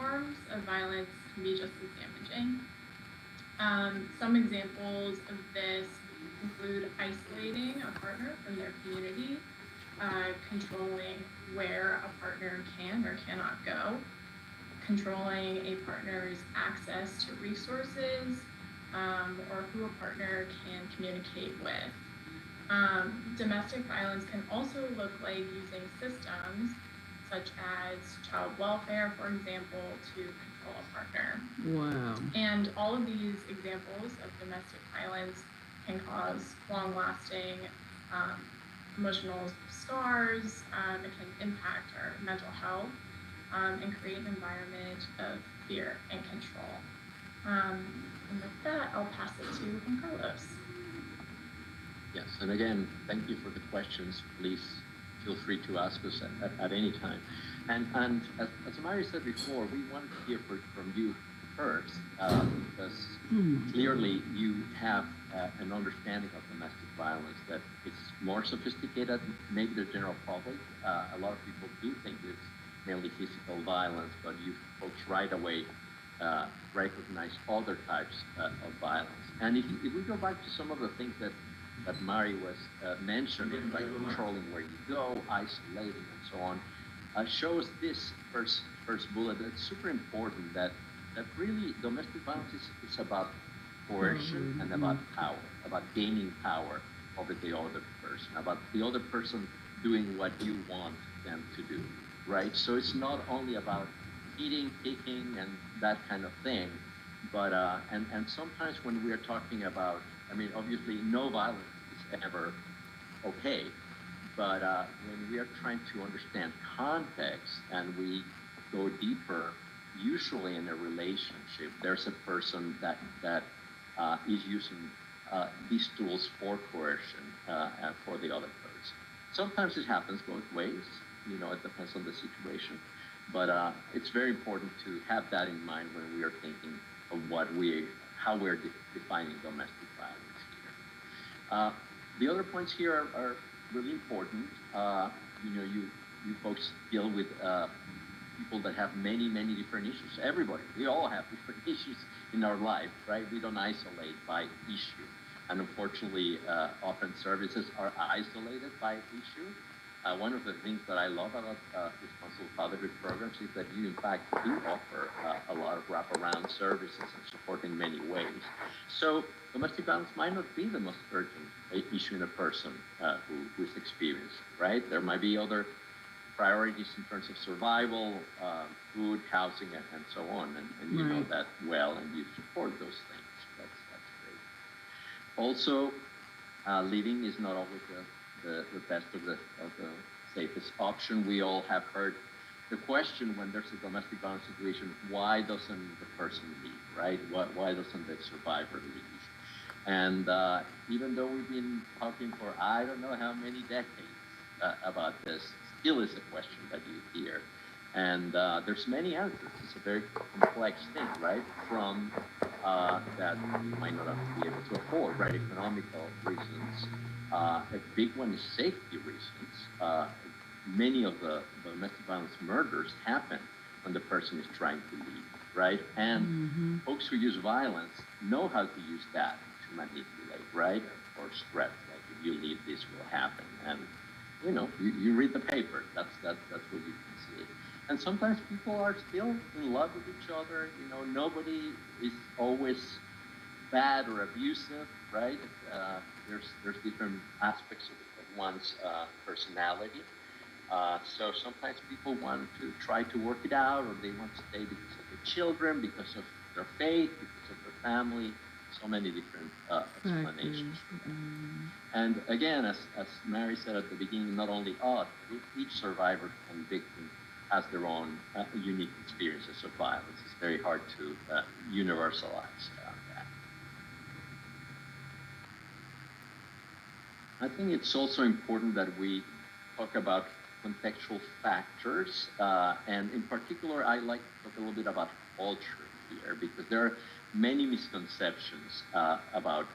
forms of violence can be just as damaging. Some examples of this include isolating a partner from their community, controlling where a partner can or cannot go, controlling a partner's access to resources, or who a partner can communicate with. Domestic violence can also look like using systems such as child welfare, for example, to control a partner. Wow. And all of these examples of domestic violence can cause long-lasting emotional scars. It can impact our mental health and create an environment of fear and control. And with that, I'll pass it to Juan Carlos. Yes, and again, thank you for the questions. Please feel free to ask us at any time. And as Mary said before, we want to hear from you first, because clearly you have an understanding of domestic violence that it's more sophisticated than maybe the general public. A lot of people do think it's mainly physical violence, but you folks right away recognize other types of violence. And if we go back to some of the things that Mari was mentioning, like controlling where you go, isolating, and so on, shows this first bullet. It's super important that really domestic violence is about coercion and about power, about gaining power over the other person, about the other person doing what you want them to do, right? So it's not only about hitting, kicking, and that kind of thing, but and sometimes when we are talking about, I mean, obviously no violence is ever okay, but when we are trying to understand context and we go deeper, usually in a relationship, there's a person that is using these tools for coercion and for the other person. Sometimes it happens both ways, you know, it depends on the situation, but it's very important to have that in mind when we are thinking of how we're defining domestic violence here. The other points here are really important. You know, you folks deal with people that have many different issues. Everybody, we all have different issues in our life, right? We don't isolate by issue. And unfortunately, often services are isolated by issue. One of the things that I love about responsible fatherhood programs is that you, in fact, do offer a lot of wraparound services and support in many ways. So domestic violence might not be the most urgent issue in a person who's experienced, right? There might be other priorities in terms of survival, food, housing, and so on, and you know that well, and you support those things. That's great. Also, living is not always the best of the safest option. We all have heard the question when there's a domestic violence situation: why doesn't the person leave, right? Why doesn't the survivor leave? And even though we've been talking for I don't know how many decades about this, still is a question that you hear. And there's many answers. It's a very complex thing, right? From that you might not be able to afford, right? Economical reasons. A big one is safety reasons. Many of the domestic violence murders happen when the person is trying to leave, right? And folks who use violence know how to use that to manipulate, right? Or threats, like if you leave, this will happen. And you know, you read the paper. That's what you can see. And sometimes people are still in love with each other. You know, nobody is always bad or abusive, right? There's different aspects of one's personality. So sometimes people want to try to work it out, or they want to stay because of their children, because of their faith, because of their family. So many different explanations for that. And again, as Mary said at the beginning, not only us, each survivor and victim has their own unique experiences of violence. It's very hard to universalize that. I think it's also important that we talk about contextual factors, and in particular, I like to talk a little bit about culture here, because there are many misconceptions about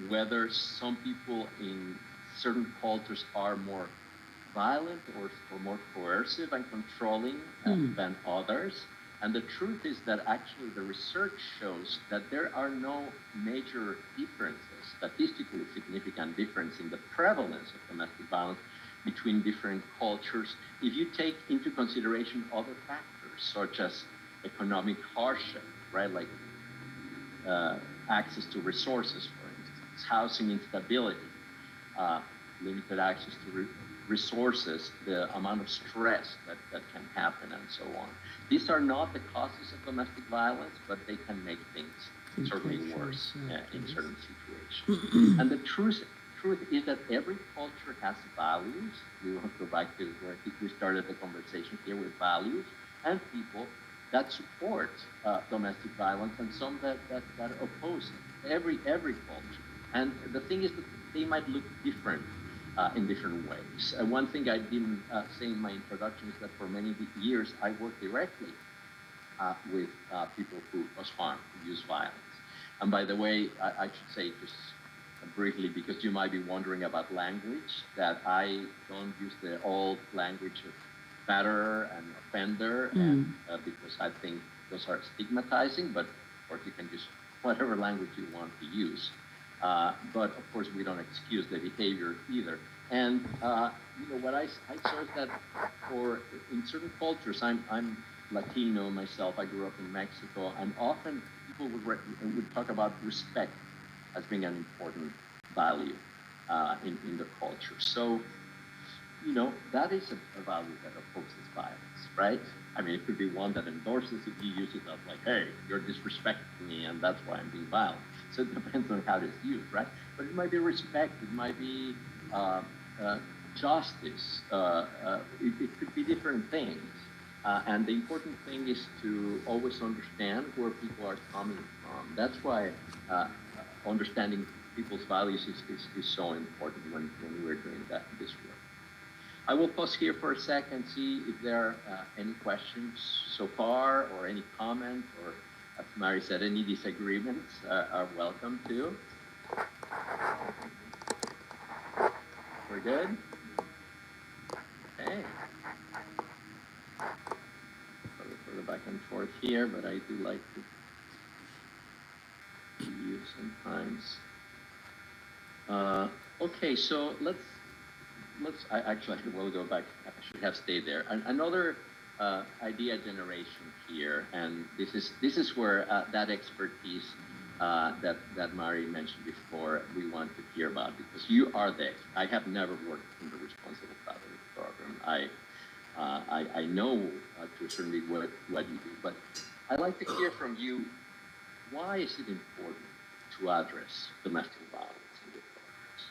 whether some people in certain cultures are more violent or more coercive and controlling than others. And the truth is that actually the research shows that there are no major differences, statistically significant difference in the prevalence of domestic violence between different cultures if you take into consideration other factors such as economic hardship, right? Like access to resources, for instance, housing instability, limited access to resources, the amount of stress that can happen, and so on. These are not the causes of domestic violence, but they can make things certainly worse in certain situations. And the truth is that every culture has values. We want to go back to where we started the conversation here with values and people that support domestic violence and some that oppose it. Every culture. And the thing is that they might look different in different ways. One thing I didn't say in my introduction is that for many years I worked directly with people who cause harm, who use violence. And by the way, I should say just briefly, because you might be wondering about language, that I don't use the old language of batterer and offender, and because I think those are stigmatizing, but of course you can use whatever language you want to use. But of course we don't excuse the behavior either. And what I saw is that in certain cultures, I'm Latino myself, I grew up in Mexico, and often people would talk about respect as being an important value in the culture. So, that is a value that opposes violence, right? I mean, it could be one that endorses if you use it as like, hey, you're disrespecting me and that's why I'm being violent. So it depends on how it's used, right? But it might be respect, it might be justice, it could be different things. And the important thing is to always understand where people are coming from. That's why understanding people's values is so important when we're doing this work. I will pause here for a second, see if there are any questions so far, or any comment, or as Mary said, any disagreements are welcome too. We're good? Okay. Sorry for the back and forth here, but I do like to use sometimes. Okay, so I will go back. I should have stayed there. Another idea generation here, and this is where that expertise that Mari mentioned before, we want to hear about, because you are the expert. I have never worked in the responsible traveling program. I know to a certain degree what you do, but I'd like to hear from you. Why is it important to address domestic violence in your programs?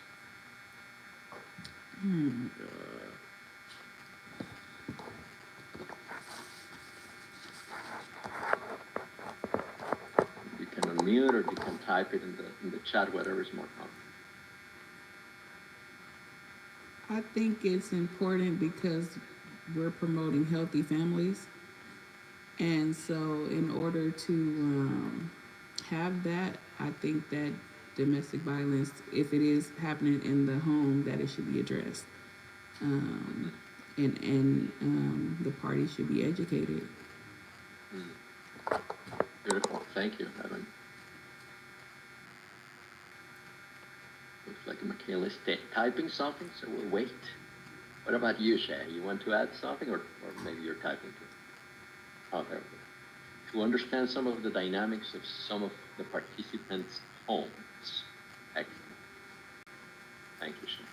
You can unmute, or you can type it in the chat, whatever is more comfortable. I think it's important because we're promoting healthy families. And so in order to have that, I think that domestic violence, if it is happening in the home, that it should be addressed. And the parties should be educated. Beautiful. Thank you, Evan. Looks like Michaela is typing something, so we'll wait. What about you, Shay? You want to add something, or maybe you're typing too? Oh, there we go. To understand some of the dynamics of some of the participants' homes. Excellent. Thank you, Shay.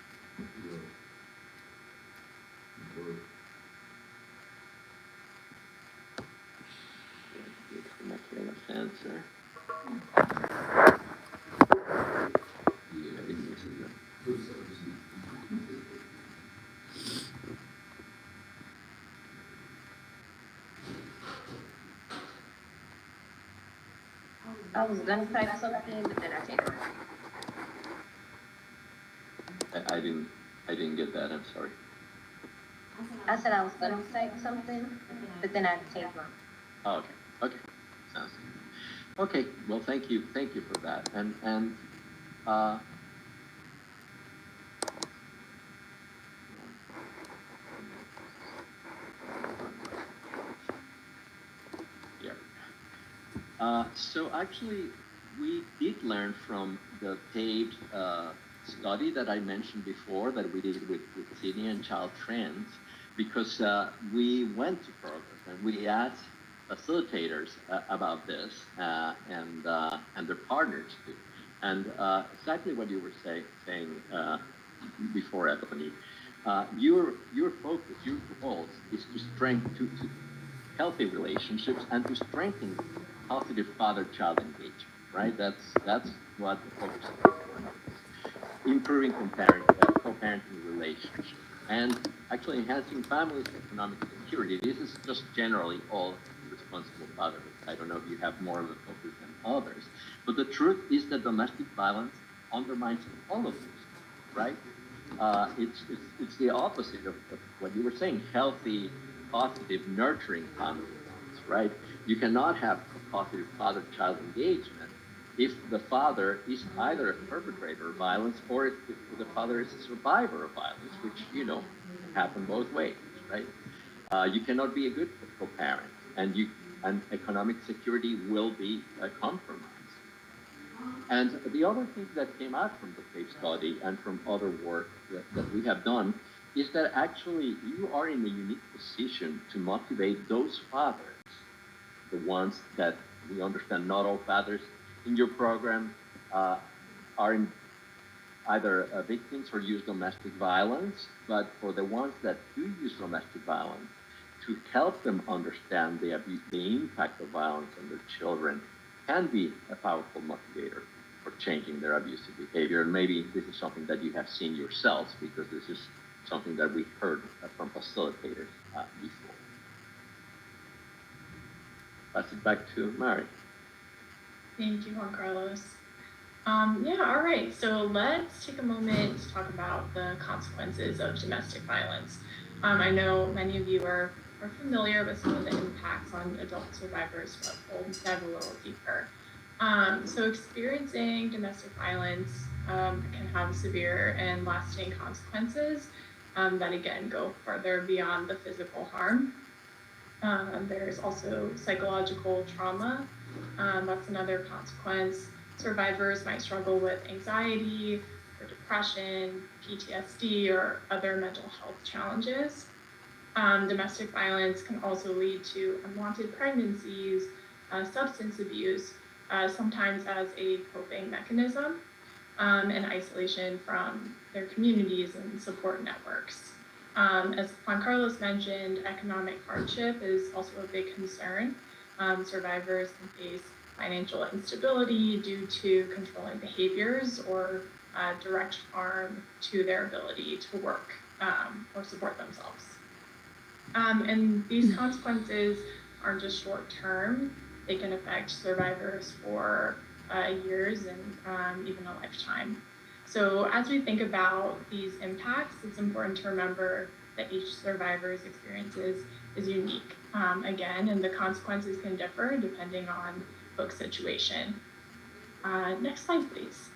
Michaela's answer. I was gonna type something, but then I take it. I didn't get that. I'm sorry. I said I was gonna type something, but then I take one. Oh, okay. Sounds good. Okay. Well, thank you for that. And So actually, we did learn from the paid study that I mentioned before that we did with Sydney and Child Trends, because we went to programs and we asked facilitators about this and their partners too. And exactly what you were saying before, Ebony, your focus, your goals is to strengthen to healthy relationships and to strengthen positive father-child engagement, right? That's what the focus of the program is. Improving co-parenting relationships and actually enhancing families' economic security. This is just generally all responsible fatherhood. I don't know if you have more of a focus than others, but the truth is that domestic violence undermines all of this, right? It's the opposite of what you were saying, healthy, positive, nurturing family bonds, right? You cannot have a positive father-child engagement if the father is either a perpetrator of violence or if the father is a survivor of violence, which, can happen both ways, right? You cannot be a good co-parent, and economic security will be compromised. And the other thing that came out from the case study and from other work that we have done is that actually you are in a unique position to motivate those fathers, the ones that we understand not all fathers in your program are in either victims or use domestic violence, but for the ones that do use domestic violence, to help them understand the impact of violence on their children can be a powerful motivator for changing their abusive behavior. And maybe this is something that you have seen yourselves, because this is something that we heard from facilitators before. Pass it back to Mary. Thank you, Juan Carlos. Yeah, all right. So let's take a moment to talk about the consequences of domestic violence. I know many of you are familiar with some of the impacts on adult survivors, but we'll dive a little deeper. So experiencing domestic violence can have severe and lasting consequences that again go further beyond the physical harm. There's also psychological trauma. That's another consequence. Survivors might struggle with anxiety or depression, PTSD, or other mental health challenges. Domestic violence can also lead to unwanted pregnancies, substance abuse, sometimes as a coping mechanism, and isolation from their communities and support networks. As Juan Carlos mentioned, economic hardship is also a big concern. Survivors can face financial instability due to controlling behaviors or direct harm to their ability to work or support themselves. And these consequences aren't just short term, they can affect survivors for years and even a lifetime. So as we think about these impacts, it's important to remember that each survivor's experiences is unique. Again, and the consequences can differ depending on book situation. Next slide, please.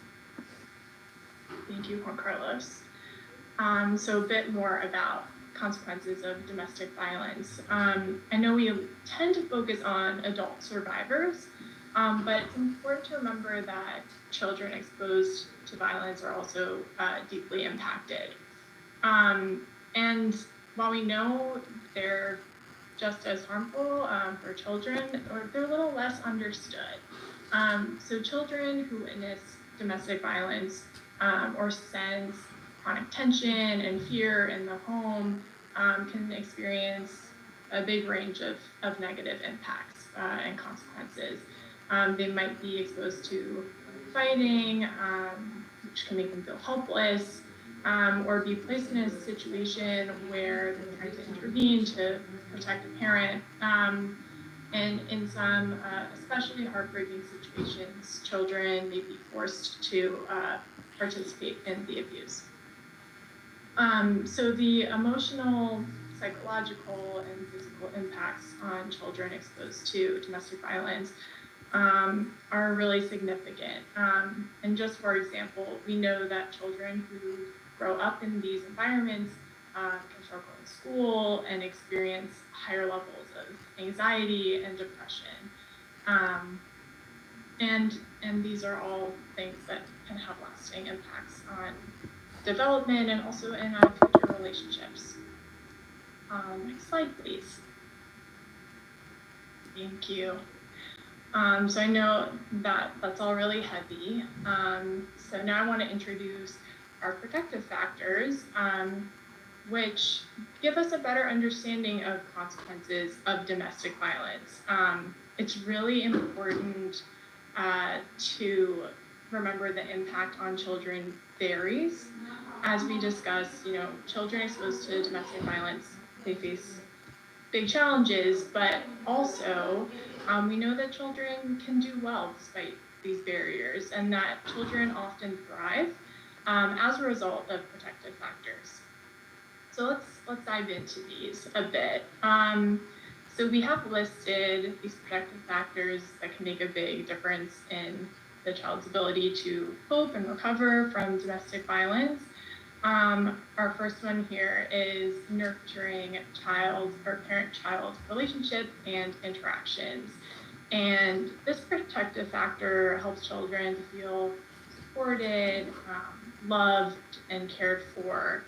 Thank you, Juan Carlos. So a bit more about consequences of domestic violence. I know we tend to focus on adult survivors, but it's important to remember that children exposed to violence are also deeply impacted. And while we know they're just as harmful for children, or they're a little less understood. So children who witness domestic violence or sense chronic tension and fear in the home can experience a big range of negative impacts and consequences. They might be exposed to fighting, which can make them feel helpless, or be placed in a situation where they're trying to intervene to protect a parent. And in some especially heartbreaking situations, children may be forced to participate in the abuse. So the emotional, psychological, and physical impacts on children exposed to domestic violence are really significant. And just for example, we know that children who grow up in these environments can struggle in school and experience higher levels of anxiety and depression. And these are all things that can have lasting impacts on development and also in future relationships. Next slide, please. Thank you. So I know that that's all really heavy. So now I want to introduce our protective factors, which give us a better understanding of consequences of domestic violence. It's really important to remember the impact on children varies. As we discussed, children exposed to domestic violence, they face big challenges, but also we know that children can do well despite these barriers, and that children often thrive as a result of protective factors. So let's dive into these a bit. So we have listed these protective factors that can make a big difference in the child's ability to cope and recover from domestic violence. Our first one here is nurturing child or parent-child relationship and interactions. And this protective factor helps children to feel supported, loved, and cared for.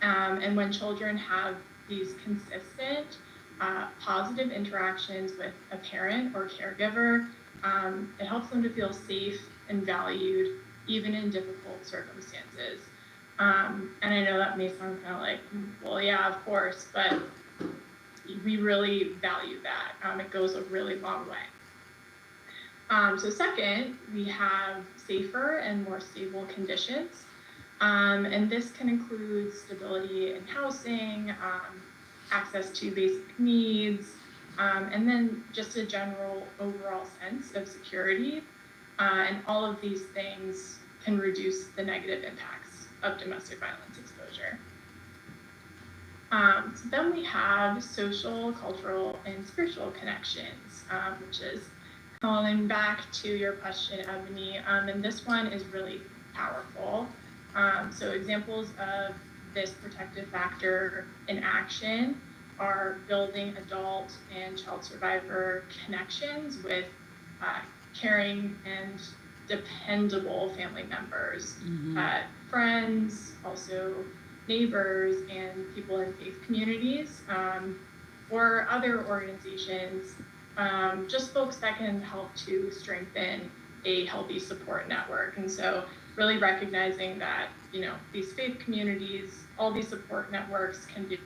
And when children have these consistent, positive interactions with a parent or caregiver, it helps them to feel safe and valued, even in difficult circumstances. And I know that may sound kind of like, well, yeah, of course, but we really value that. It goes a really long way. So second, we have safer and more stable conditions. And this can include stability in housing, access to basic needs, and then just a general overall sense of security. And all of these things can reduce the negative impacts of domestic violence exposure. So then we have social, cultural, and spiritual connections, which is calling back to your question, Ebony, and this one is really powerful. So examples of this protective factor in action are building adult and child survivor connections with caring and dependable family members, friends, also neighbors, and people in faith communities, or other organizations, just folks that can help to strengthen a healthy support network. And so really recognizing that, these faith communities, all these support networks can do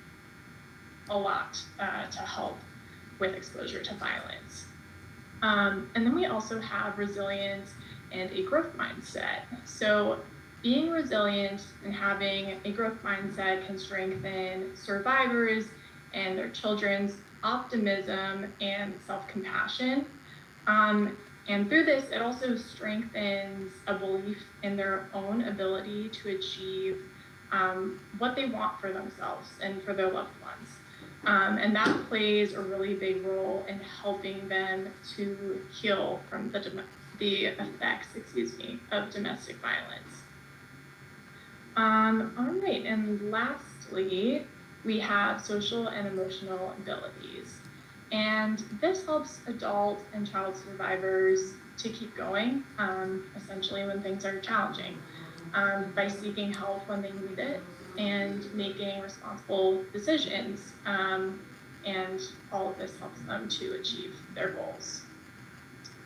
a lot to help with exposure to violence. And then we also have resilience and a growth mindset. So being resilient and having a growth mindset can strengthen survivors and their children's optimism and self-compassion. And through this, it also strengthens a belief in their own ability to achieve what they want for themselves and for their loved ones. And that plays a really big role in helping them to heal from the effects, of domestic violence. All right, and lastly, we have social and emotional abilities. And this helps adult and child survivors to keep going, essentially when things are challenging, by seeking help when they need it and making responsible decisions. And all of this helps them to achieve their goals.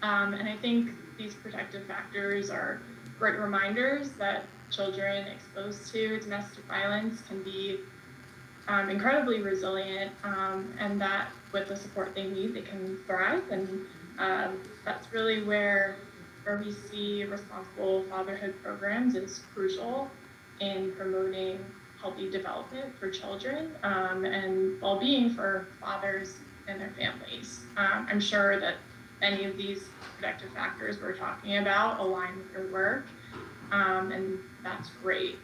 And I think these protective factors are great reminders that children exposed to domestic violence can be incredibly resilient, and that with the support they need, they can thrive. And that's really where we see responsible fatherhood programs is crucial in promoting healthy development for children, and well-being for fathers and their families. I'm sure that many of these protective factors we're talking about align with your work, and that's great.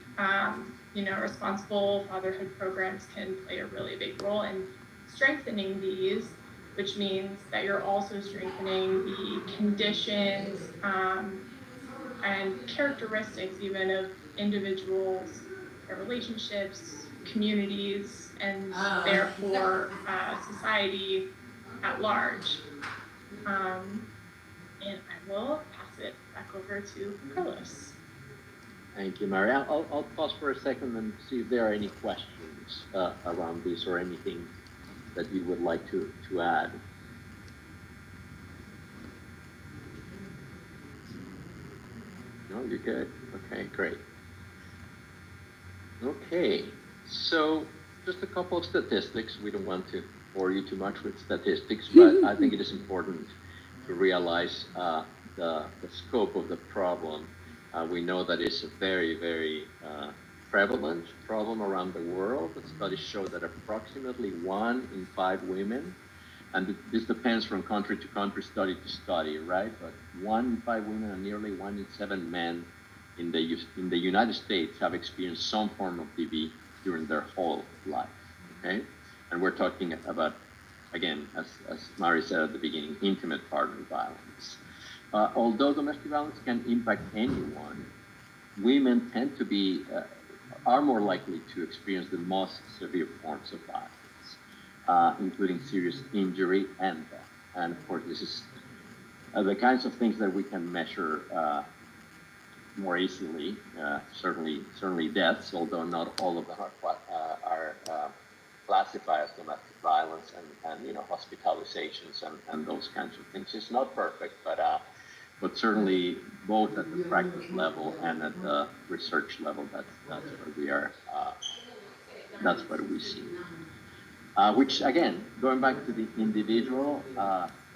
Responsible fatherhood programs can play a really big role in strengthening these, which means that you're also strengthening the conditions and characteristics even of individuals, their relationships, communities, and therefore society at large. And I will pass back over to Carlos. Thank you, Mary. I'll pause for a second and see if there are any questions around this or anything that you would like to add. No, you're good. Okay, great. Okay, so just a couple of statistics. We don't want to bore you too much with statistics, but I think it is important to realize the scope of the problem. We know that it's a very, very prevalent problem around the world. The studies show that approximately 1 in 5 women, and this depends from country to country, study to study, right? But 1 in 5 women and nearly 1 in 7 men in the United States have experienced some form of DV during their whole life, okay? And we're talking about, again, as Mari said at the beginning, intimate partner violence. Although domestic violence can impact anyone, women tend to be, are more likely to experience the most severe forms of violence, including serious injury and death. And of course, this is the kinds of things that we can measure more easily, certainly deaths, although not all of them are classified as domestic violence, and hospitalizations and those kinds of things. It's not perfect, but certainly both at the practice level and at the research level, that's where we are. That's what we see. Which again, going back to the individual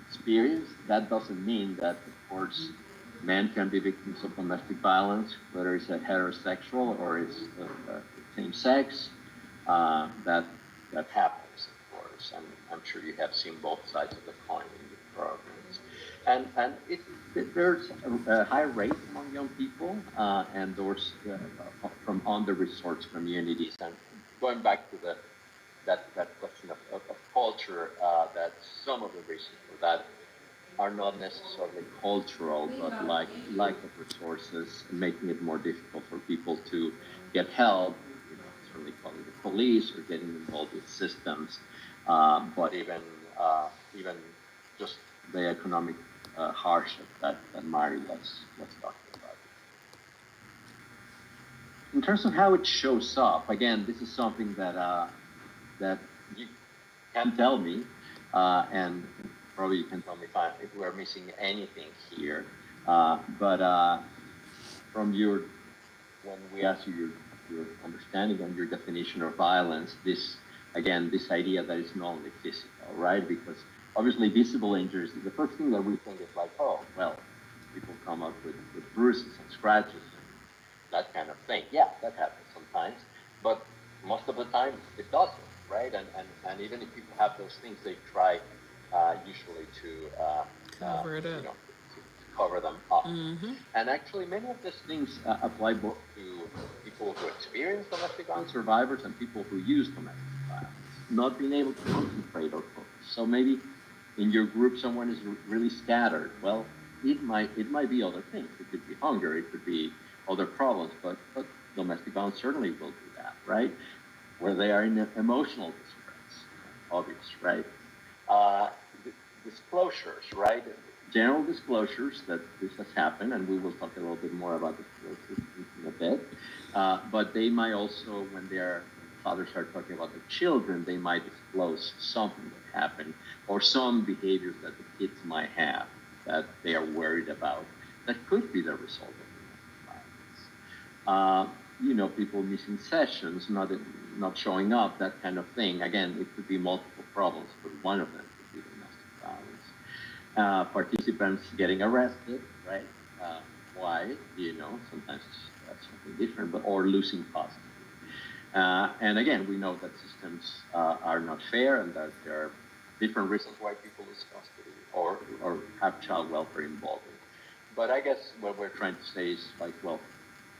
experience, that doesn't mean that, of course, men can be victims of domestic violence, whether it's a heterosexual or it's same sex. That happens, of course, and I'm sure you have seen both sides of the coin in the programs. And there's a high rate among young people and those from under-resourced communities. And going back to that question of culture, that some of the reasons for that are not necessarily cultural, but like lack of resources, making it more difficult for people to get help, certainly calling the police or getting involved with systems, but even just the economic hardship that Mari was talking about. In terms of how it shows up, again, this is something that you can tell me, and probably you can tell me if we're missing anything here. But from when we ask you your understanding and your definition of violence, this idea that it's not only physical, right? Because obviously visible injuries, the first thing that we think is like, oh, well, people come up with bruises and scratches and that kind of thing. Yeah, that happens sometimes, but most of the time it doesn't, right? And even if people have those things, they try usually to cover it up. to cover them up. Mm-hmm. And actually, many of these things apply both to people who experience domestic violence, survivors, and people who use domestic violence. Not being able to concentrate or focus. So maybe in your group, someone is really scattered. Well, it might be other things. It could be hunger. It could be other problems. But domestic violence certainly will do that, right? Where they are in emotional distress, obvious, right? Disclosures, right? General disclosures that this has happened, and we will talk a little bit more about disclosures in a bit. But they might also, when fathers start talking about the children, they might disclose something that happened or some behaviors that the kids might have that they are worried about that could be the result of domestic violence. People missing sessions, not showing up, that kind of thing. Again, it could be multiple problems, but one of them could be domestic violence. Participants getting arrested, right? Why? Sometimes that's something different, or losing custody. And again, we know that systems are not fair and that there are different reasons why people lose custody or have child welfare involved. But I guess what we're trying to say is like, well,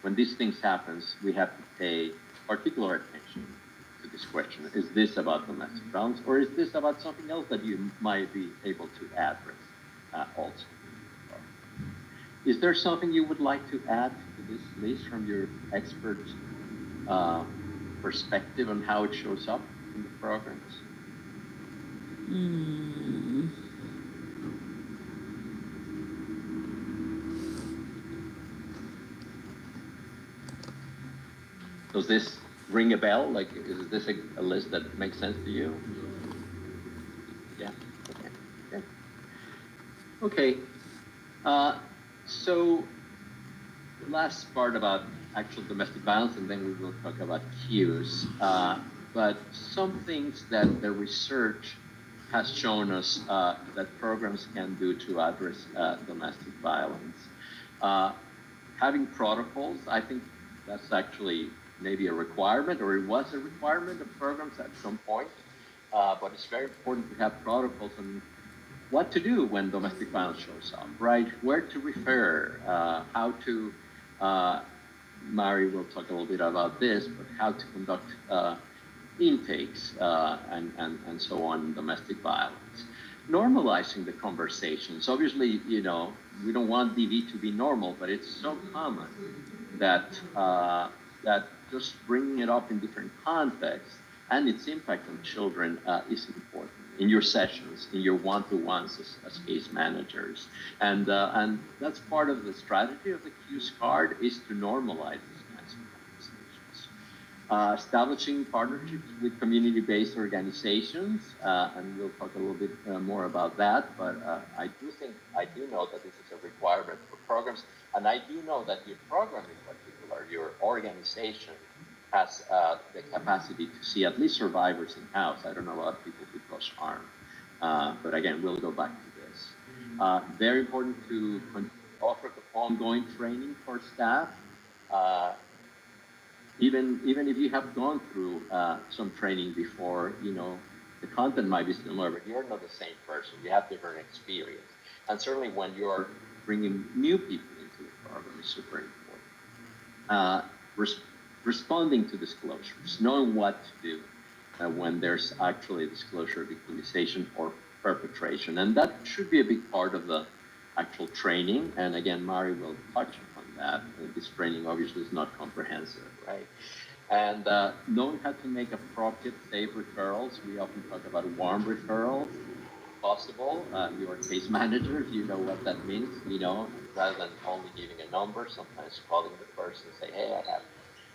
when these things happen, we have to pay particular attention to this question. Is this about domestic violence, or is this about something else that you might be able to address also? Is there something you would like to add to this list from your expert perspective on how it shows up in the programs? Does this ring a bell? Like, is this a list that makes sense to you? Yeah. Okay. Okay. So the last part about actual domestic violence, and then we will talk about cues. But some things that the research has shown us that programs can do to address domestic violence. Having protocols, I think that's actually maybe a requirement, or it was a requirement of programs at some point. But it's very important to have protocols on what to do when domestic violence shows up, right? Where to refer, how to, Mari will talk a little bit about this, but how to conduct intakes and so on, domestic violence. Normalizing the conversations. Obviously, you know, we don't want DV to be normal, but it's so common that that just bringing it up in different contexts and its impact on children is important in your sessions, in your one-to-ones as case managers. And that's part of the strategy of the Cues card, is to normalize these kinds of conversations. Establishing partnerships with community-based organizations, and we'll talk a little bit more about that, but I do know that this is a requirement for programs, and I do know that your program in particular, your organization, has the capacity to see at least survivors in-house. I don't know about people who cause harm, but again, we'll go back to this. Very important to offer ongoing training for staff. Even if you have gone through some training before, you know, the content might be similar, but you're not the same person. You have different experience. And certainly when you're bringing new people into the program is super important. Responding to disclosures, knowing what to do when there's actually a disclosure of victimization or perpetration. And that should be a big part of the actual training. And again, Mari will touch upon that. This training obviously is not comprehensive, right? And knowing how to make appropriate, safe referrals. We often talk about warm referrals. Possible, you're case managers, you know what that means, you know, rather than only giving a number, sometimes calling the person and say, hey, I have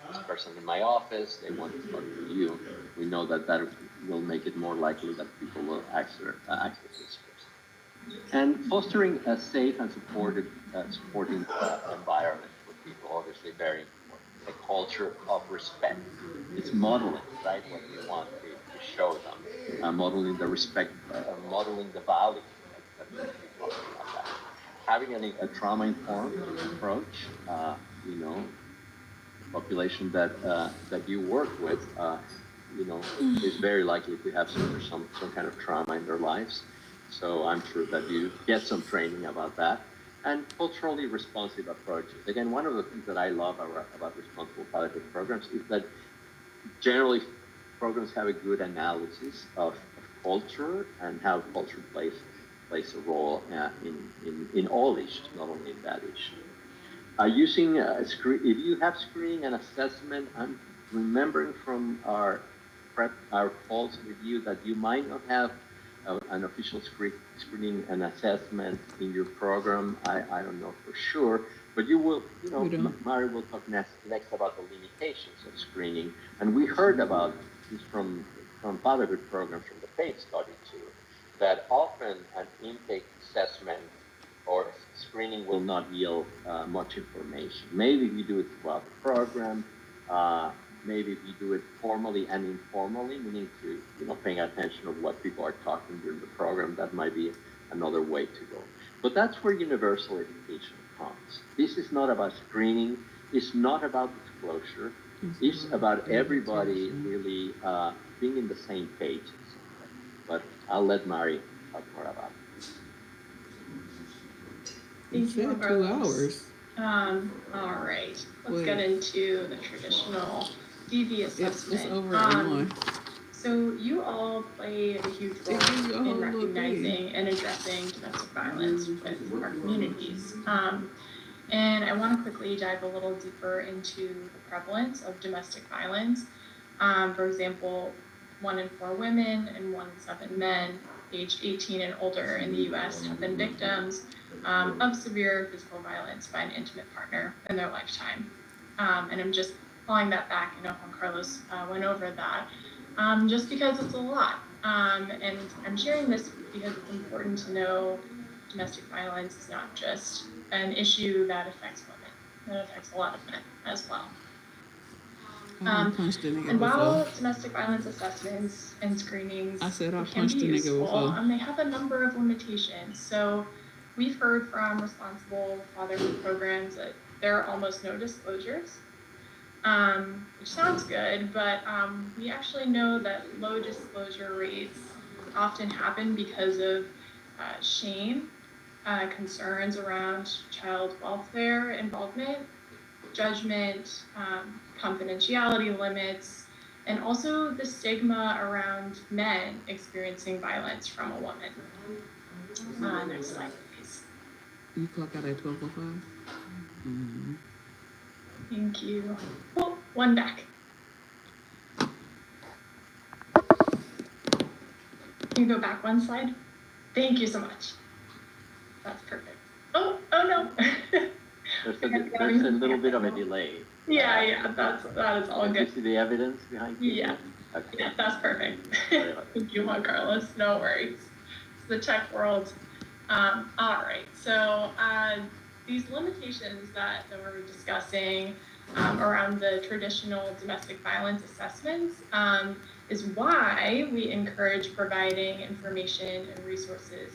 this person in my office, they want to talk to you. We know that that will make it more likely that people will access this person. And fostering a safe and supporting environment for people, obviously very important. A culture of respect. It's modeling, right, what you want to show them. Modeling the respect, modeling the value that we should be talking about that. Having a trauma-informed approach, you know, population that that you work with, you know, is very likely to have some kind of trauma in their lives. So I'm sure that you get some training about that. And culturally responsive approaches. Again, one of the things that I love about responsible palliative programs is that generally programs have a good analysis of culture and how culture plays a role in all issues, not only in that issue. Using if you have screening and assessment, I'm remembering from our calls with you that you might not have an official screening and assessment in your program. I don't know for sure, but you will, you know, Mari will talk next about the limitations of screening. And we heard about this from fatherhood programs from the PAVE study too, that often an intake assessment or screening will not yield much information. Maybe if you do it throughout the program, maybe if you do it formally and informally, meaning to, you know, paying attention of what people are talking during the program, that might be another way to go. But that's where universal education comes. This is not about screening. It's not about disclosure. It's about everybody really being in the same page. But I'll let Mari talk more about it. Thank you, 2 hours. All right. Let's get into the traditional DV assessment. It's over at 1. So you all play a huge role in recognizing and addressing domestic violence with our communities. And I want to quickly dive a little deeper into the prevalence of domestic violence. For example, 1 in 4 women and 1 in 7 men aged 18 and older in the US have been victims of severe physical violence by an intimate partner in their lifetime. And I'm just calling that back. I know Juan Carlos went over that, just because it's a lot. And I'm sharing this because it's important to know domestic violence is not just an issue that affects women, it affects a lot of men as well. I punched a nigga And while before. domestic violence assessments and screenings I said I can be punched a nigga useful, before. they have a number of limitations. So we've heard from responsible fatherhood programs that there are almost no disclosures, which sounds good, but we actually know that low disclosure rates often happen because of shame, concerns around child welfare involvement, judgment, confidentiality limits, and also the stigma around men experiencing violence from a woman. Next slide, please. You clock out at 12:05. Thank you. Oh, one back. Can you go back one slide? Thank you so much. That's perfect. Oh no. There's a little bit of a delay. Yeah, that is all Can good. you see the evidence behind it? Yeah. Okay. Yeah, that's perfect. Thank you, Juan Carlos. No worries. It's the tech world. All right. So these limitations that we're discussing around the traditional domestic violence assessments is why we encourage providing information and resources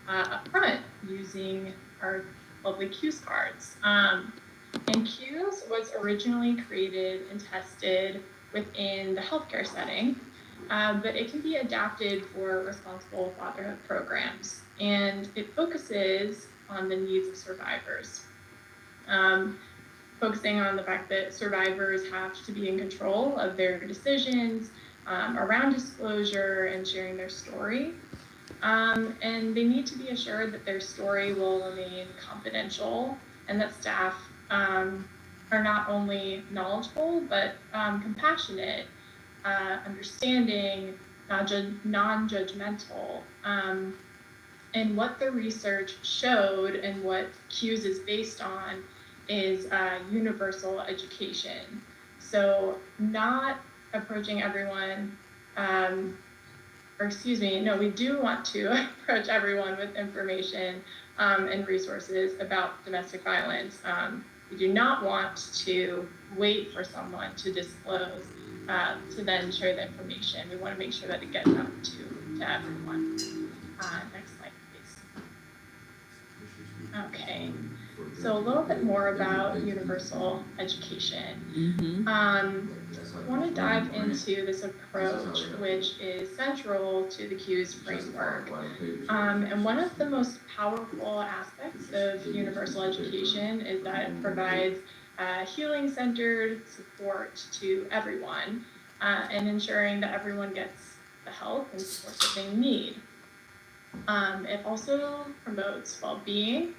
up front using our lovely CUES cards. And CUES was originally created and tested within the healthcare setting, but it can be adapted for responsible fatherhood programs. And it focuses on the needs of survivors, focusing on the fact that survivors have to be in control of their decisions around disclosure and sharing their story. And they need to be assured that their story will remain confidential and that staff are not only knowledgeable, but compassionate, understanding, non-judgmental. And what the research showed and what CUES is based on is universal education. So not approaching everyone, we do want to approach everyone with information and resources about domestic violence. We do not want to wait for someone to disclose to then share the information. We want to make sure that it gets out to everyone. Next slide, please. Okay, so a little bit more about universal education. I want to dive into this approach, which is central to the CUES framework. And one of the most powerful aspects of universal education is that it provides healing-centered support to everyone and ensuring that everyone gets the help and support that they need. It also promotes well-being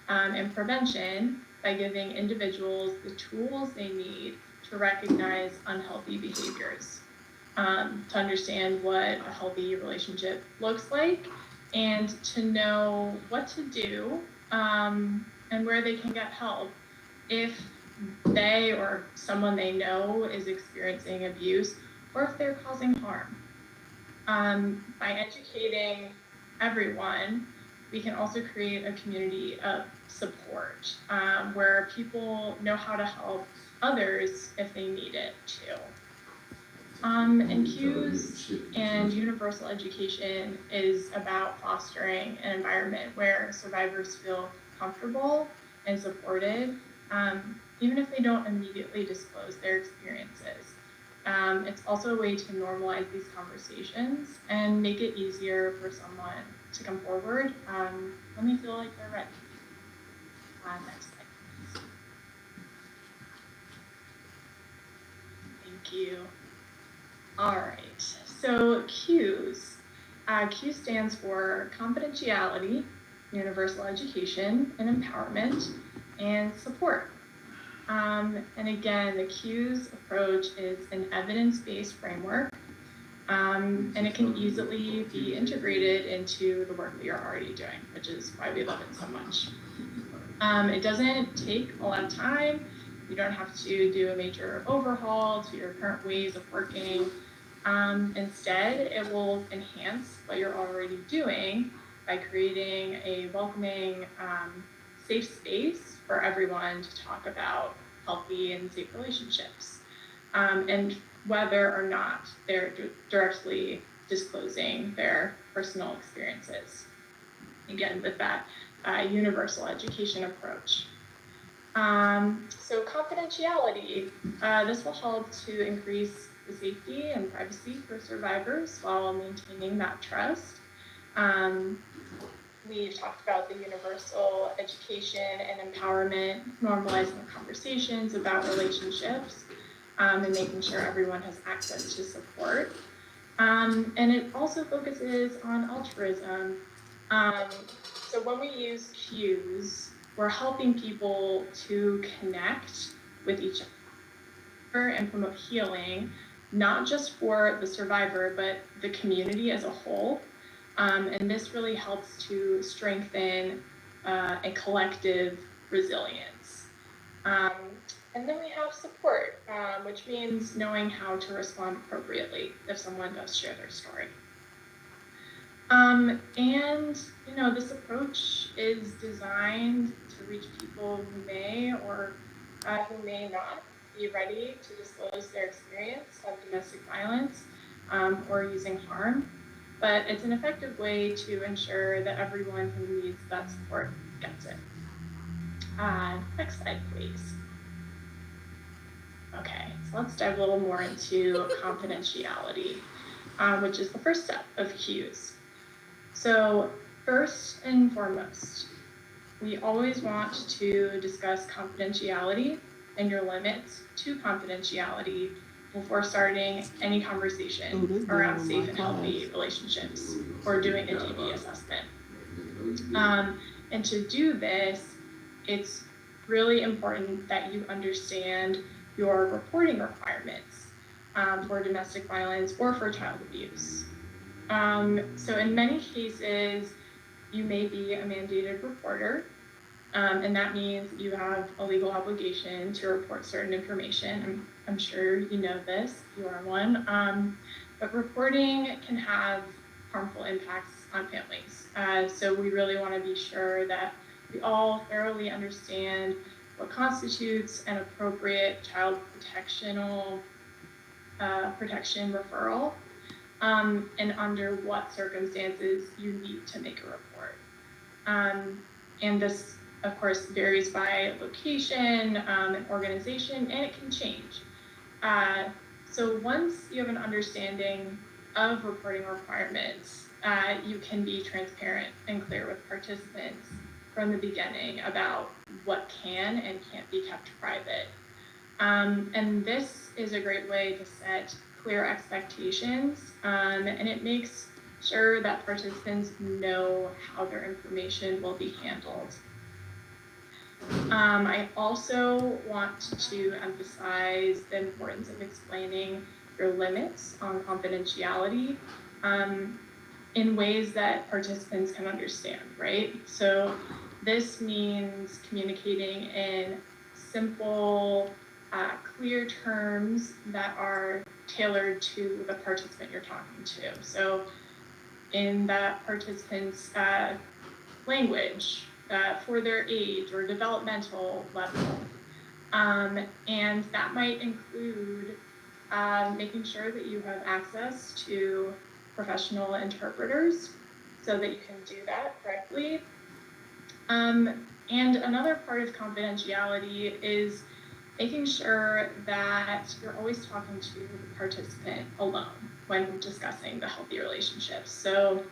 and prevention by giving individuals the tools they need to recognize unhealthy behaviors, to understand what a healthy relationship looks like, and to know what to do and where they can get help if they or someone they know is experiencing abuse or if they're causing harm. By educating everyone, we can also create a community of support where people know how to help others if they need it too. And CUES and universal education is about fostering an environment where survivors feel comfortable and supported, even if they don't immediately disclose their experiences. It's also a way to normalize these conversations and make it easier for someone to come forward when they feel like they're ready. Next slide, please. Thank you. All right, so CUES. CUES stands for confidentiality, universal education, and empowerment, and support. And again, the CUES approach is an evidence-based framework, and it can easily be integrated into the work that you're already doing, which is why we love it so much. It doesn't take a lot of time, You don't have to do a major overhaul to your current ways of working. Instead, it will enhance what you're already doing by creating a welcoming, safe space for everyone to talk about healthy and safe relationships. And whether or not they're directly disclosing their personal experiences. Again, with that universal education approach. So confidentiality, this will help to increase the safety and privacy for survivors while maintaining that trust. We've talked about the universal education and empowerment, normalizing conversations about relationships, and making sure everyone has access to support. And it also focuses on altruism. Um, so when we use cues, we're helping people to connect with each other and promote healing, not just for the survivor, but the community as a whole. And this really helps to strengthen a collective resilience. Um, and then we have support, which means knowing how to respond appropriately if someone does share their story. And this approach is designed to reach people who may or who may not be ready to disclose their experience of domestic violence or using harm. But it's an effective way to ensure that everyone who needs that support gets it. Next slide, please. Okay, so let's dive a little more into confidentiality, which is the first step of cues. So first and foremost, we always want to discuss confidentiality and your limits to confidentiality before starting any conversation around safe and healthy relationships or doing a DV assessment. And to do this, it's really important that you understand your reporting requirements for domestic violence or for child abuse. So in many cases, you may be a mandated reporter, and that means you have a legal obligation to report certain information. I'm sure you know this, you are one. But reporting can have harmful impacts on families. So we really want to be sure that we all thoroughly understand what constitutes an appropriate child protection referral, and under what circumstances you need to make a report. And this, of course, varies by location and organization, and it can change. So once you have an understanding of reporting requirements, you can be transparent and clear with participants from the beginning about what can and can't be kept private. And this is a great way to set clear expectations, and it makes sure that participants know how their information will be handled. I also want to emphasize the importance of explaining your limits on confidentiality in ways that participants can understand, right? So this means communicating in simple, clear terms that are tailored to the participant you're talking to. So in that participant's language, for their age or developmental level. And that might include making sure that you have access to professional interpreters so that you can do that correctly. And another part of confidentiality is making sure that you're always talking to the participant alone when discussing the healthy relationships. So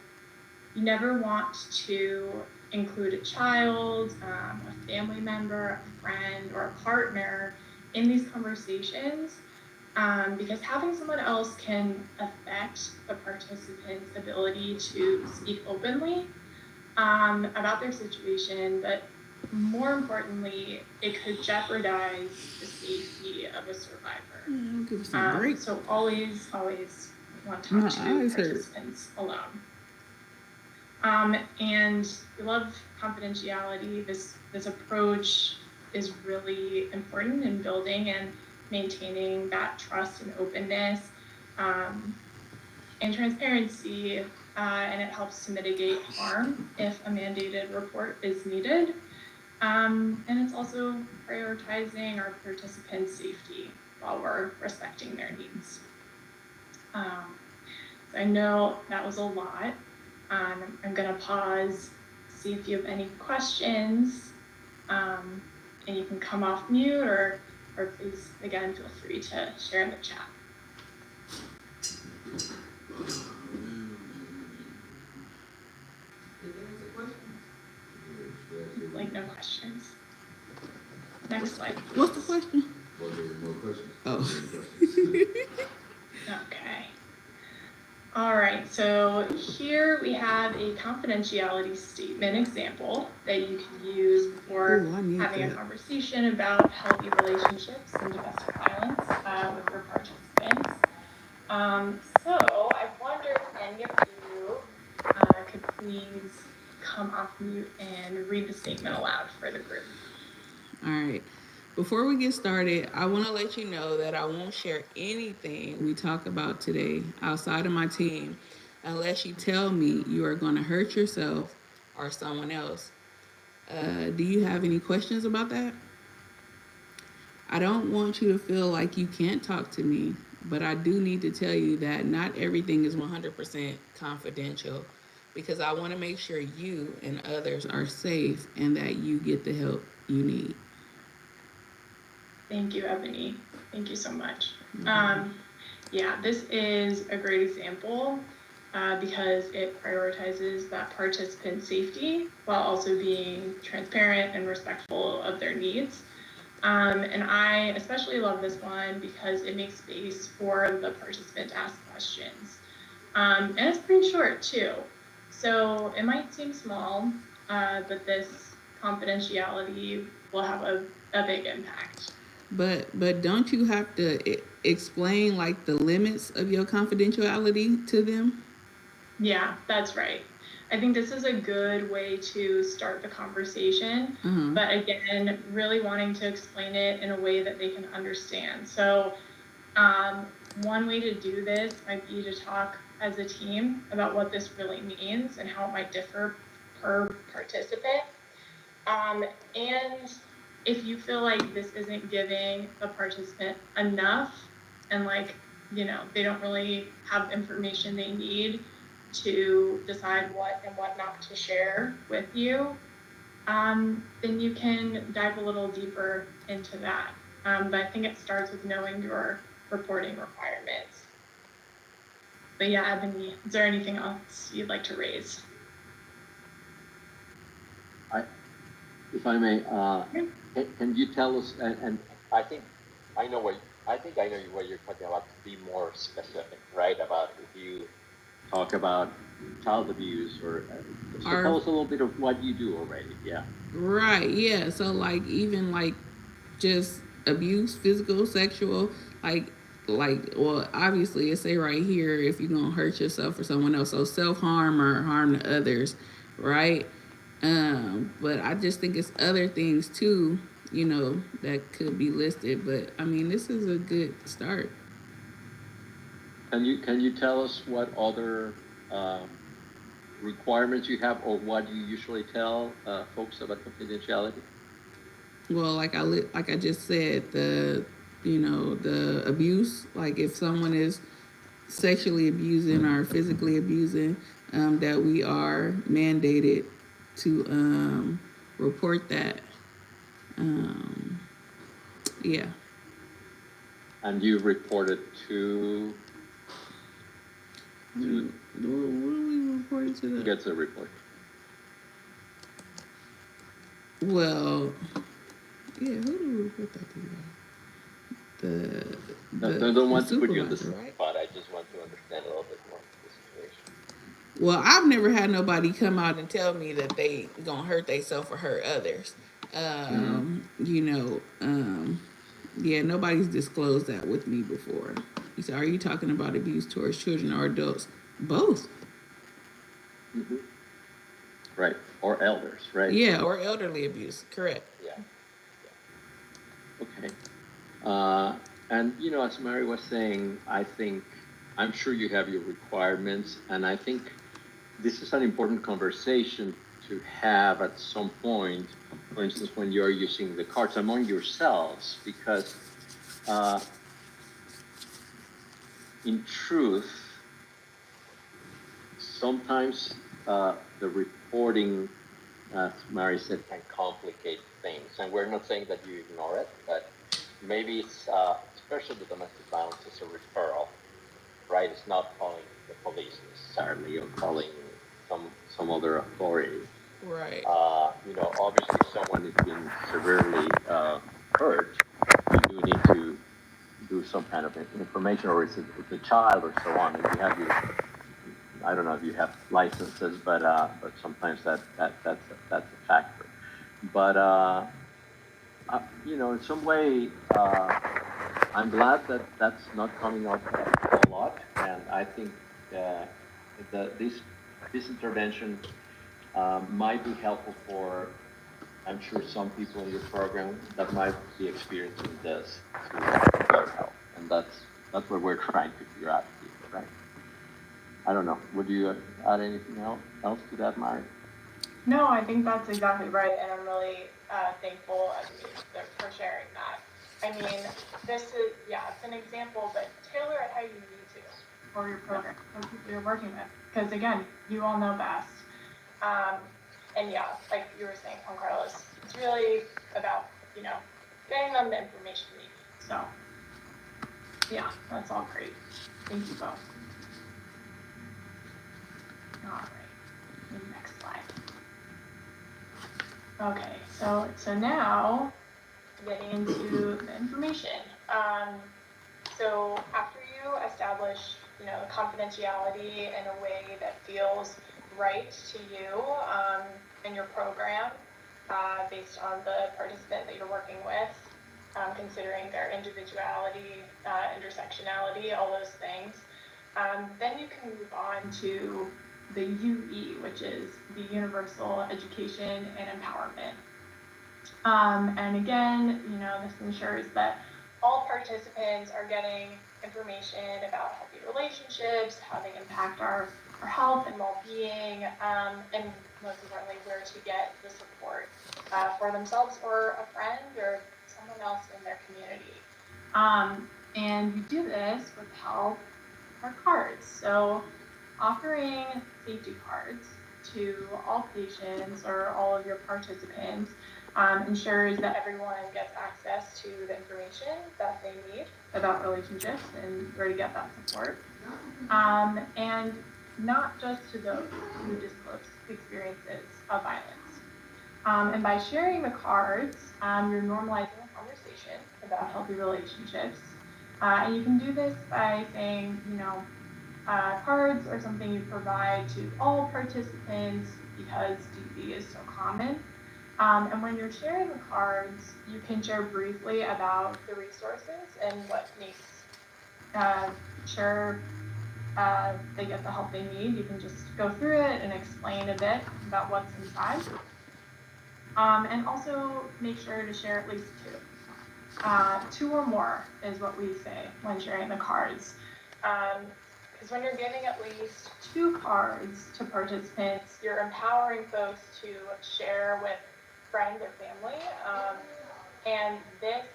you never want to include a child, a family member, a friend, or a partner in these conversations, because having someone else can affect the participant's ability to speak openly about their situation, but more importantly, it could jeopardize the safety of a survivor. So always want to talk to participants alone. And we love confidentiality. This approach is really important in building and maintaining that trust and openness and transparency, and it helps to mitigate harm if a mandated report is needed. And it's also prioritizing our participants' safety while we're respecting their needs. So I know that was a lot. I'm gonna pause, see if you have any questions, and you can come off mute or please, again, feel free to share in the chat. Like no questions. Next slide. What's the question? Was there more questions? Oh. Okay. All right, so here we have a confidentiality statement example that you can use before having a conversation about healthy relationships and domestic violence with your participants. So I wonder if any of you could please come off mute and read the statement aloud for the group. All right. Before we get started, I want to let you know that I won't share anything we talk about today outside of my team unless you tell me you are going to hurt yourself or someone else. Do you have any questions about that? I don't want you to feel like you can't talk to me, but I do need to tell you that not everything is 100% confidential because I want to make sure you and others are safe and that you get the help you need. Thank you, Ebony. Thank you so much. Yeah, this is a great example because it prioritizes that participant safety while also being transparent and respectful of their needs. And I especially love this one because it makes space for the participant to ask questions. And it's pretty short too. So it might seem small, but this confidentiality will have a big impact. But don't you have to explain like the limits of your confidentiality to them? Yeah, that's right. I think this is a good way to start the conversation, but again, really wanting to explain it in a way that they can understand. So one way to do this might be to talk as a team about what this really means and how it might differ per participant. And if you feel like this isn't giving a participant enough and like, you know, they don't really have information they need to decide what and what not to share with you, then you can dive a little deeper into that. But I think it starts with knowing your reporting requirements. But yeah, Ebony, is there anything else you'd like to raise? If I may, can you tell us? And I think I know what you're talking about. To be more specific, right? About if you talk about child abuse or so tell us a little bit of what you do already. Yeah. Right. Yeah. So like even like just abuse, physical, sexual, like well obviously it say right here if you're gonna hurt yourself or someone else, so self-harm or harm to others, right? But I just think it's other things too, you know, that could be listed. But I mean, this is a good start. Can you tell us what other requirements you have, or what you usually tell folks about confidentiality? Well, like I just said, the abuse, like if someone is sexually abusing or physically abusing, that we are mandated to report that. Yeah. And you reported to. What are we reporting to? Who gets a report? Well, yeah, who do we report that to? I don't want to put you on the spot. Right? I just want to understand a little bit more the situation. Well, I've never had nobody come out and tell me that they gonna hurt themselves or hurt others. Yeah, nobody's disclosed that with me before. So are you talking about abuse towards children or adults? Both. Mm-hmm. Right, or elders, right? Yeah, or elderly abuse, correct. Yeah. Okay. And as Mary was saying, I'm sure you have your requirements, and I think this is an important conversation to have at some point, for instance, when you're using the cards among yourselves, because in truth, sometimes the reporting, as Mary said, can complicate things. And we're not saying that you ignore it, but maybe it's, especially the domestic violence, is a referral, right? It's not calling the police necessarily or calling some other authority. Right. Obviously, if someone is being severely hurt, you do need to do some kind of information, or it's a child or so on. And you have your, I don't know if you have licenses, but sometimes that's a factor. But in some way, I'm glad that that's not coming up a lot, and I think that this intervention might be helpful for, I'm sure, some people in your program that might be experiencing this to their help, and that's what we're trying to figure out here, right? I don't know. Would you add anything else to that, Mari? No, I think that's exactly right, and I'm really thankful for sharing that. I mean, this is, yeah, it's an example, but tailor it how you need to for your program, for the people you're working with, because again, you all know best. And yeah, like you were saying, Juan Carlos, it's really about, getting them the information they need. So, yeah, that's all great. Thank you both. All right, next slide. Okay, so now getting into the information. So after you establish, the confidentiality in a way that feels right to you in your program, based on the participant that you're working with, considering their individuality, intersectionality, all those things, then you can move on to the UE, which is the Universal Education and Empowerment. And again, this ensures that all participants are getting information about healthy relationships, how they impact our health and well-being, and most importantly, where to get the support for themselves or a friend or someone else in their community. And you do this with the help of our cards. So offering safety cards to all patients or all of your participants ensures that everyone gets access to the information that they need about relationships and where to get that support. And not just to those who disclose experiences of violence. And by sharing the cards, you're normalizing a conversation about healthy relationships. And you can do this by saying, cards are something you provide to all participants because DV is so common. And when you're sharing the cards, you can share briefly about the resources and what makes sure they get the help they need. You can just go through it and explain a bit about what's inside. And also make sure to share at least two. Two or more is what we say when sharing the cards. Because when you're giving at least two cards to participants, you're empowering folks to share with friends or family. And this